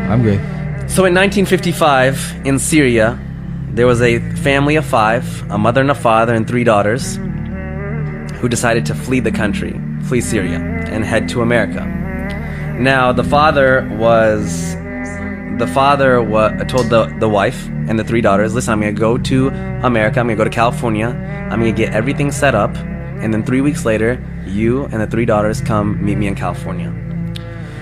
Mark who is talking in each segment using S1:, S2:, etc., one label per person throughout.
S1: I'm good.
S2: So in 1955, in Syria, there was a family of 5, a mother and a father and 3 daughters, who decided to flee the country, flee Syria, and head to America. Now, the father told the wife and the 3 daughters, listen, I'm going to go to America, I'm going to go to California, I'm going to get everything set up, and then 3 weeks later, you and the 3 daughters come meet me in California.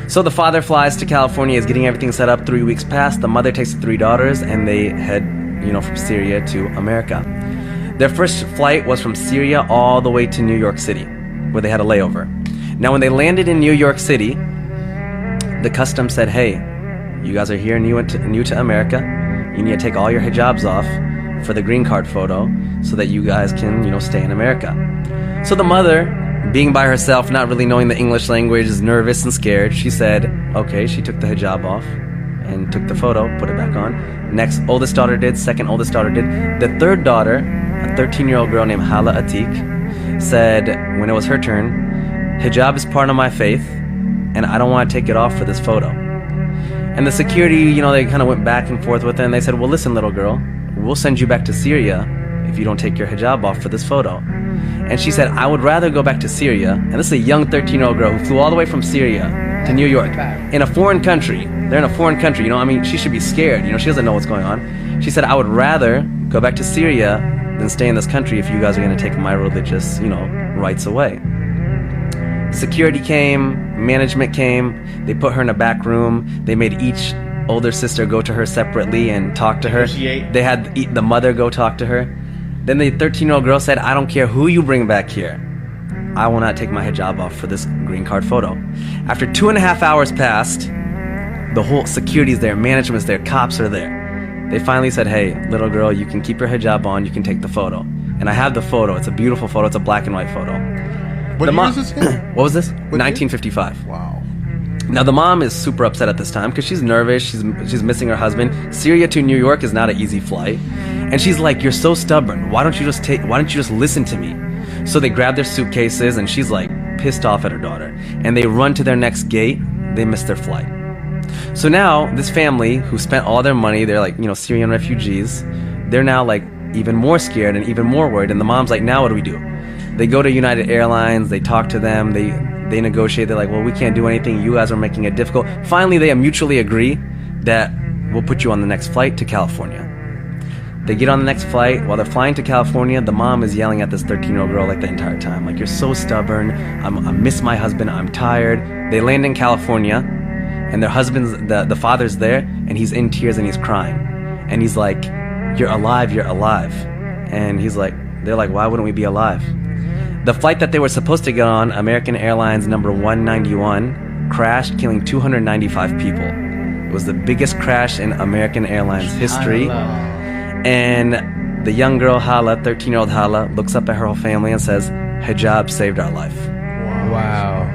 S2: So the father flies to California, is getting everything set up. 3 weeks pass, the mother takes the 3 daughters, and they head, from Syria to America. Their first flight was from Syria all the way to New York City, where they had a layover. Now, when they landed in New York City, the customs said, hey, you guys are here new to America. You need to take all your hijabs off for the green card photo so that you guys can, stay in America. So the mother, being by herself, not really knowing the English language, is nervous and scared. She said, okay, she took the hijab off and took the photo, put it back on. Next oldest daughter did, second oldest daughter did. The third daughter, a 13-year-old girl named Hala Atik, said when it was her turn, hijab is part of my faith, and I don't want to take it off for this photo. And the security, they kind of went back and forth with her, and they said, well, listen, little girl, we'll send you back to Syria if you don't take your hijab off for this photo. And she said, I would rather go back to Syria, and this is a young 13-year-old girl who flew all the way from Syria to New York, in a foreign country. They're in a foreign country, she should be scared, she doesn't know what's going on. She said, I would rather go back to Syria than stay in this country if you guys are going to take my religious, rights away. Security came, management came, they put her in a back room, they made each older sister go to her separately and talk to her. They had the mother go talk to her. Then the 13-year-old girl said, I don't care who you bring back here, I will not take my hijab off for this green card photo. After 2.5 hours passed, the whole security's there, management's there, cops are there. They finally said, hey, little girl, you can keep your hijab on, you can take the photo. And I have the photo, it's a beautiful photo, it's a black and white photo.
S3: What year is this again?
S2: What was this? 1955.
S3: Wow.
S2: Now the mom is super upset at this time because she's nervous, she's missing her husband. Syria to New York is not an easy flight. And she's like, you're so stubborn, why don't you just listen to me? So they grab their suitcases and she's like pissed off at her daughter. And they run to their next gate, they miss their flight. So now this family who spent all their money, they're like, Syrian refugees, they're now like even more scared and even more worried. And the mom's like, now what do we do? They go to United Airlines, they talk to them, they negotiate, they're like, well, we can't do anything, you guys are making it difficult. Finally, they mutually agree that we'll put you on the next flight to California. They get on the next flight. While they're flying to California, the mom is yelling at this 13-year-old girl like the entire time, like, you're so stubborn, I miss my husband, I'm tired. They land in California, and their husband's, the father's there, and he's in tears and he's crying. And he's like, you're alive, you're alive. And they're like, why wouldn't we be alive? The flight that they were supposed to get on, American Airlines number 191, crashed, killing 295 people. It was the biggest crash in American Airlines history. And the young girl, Hala, 13-year-old Hala, looks up at her whole family and says, hijab saved our life.
S1: Wow.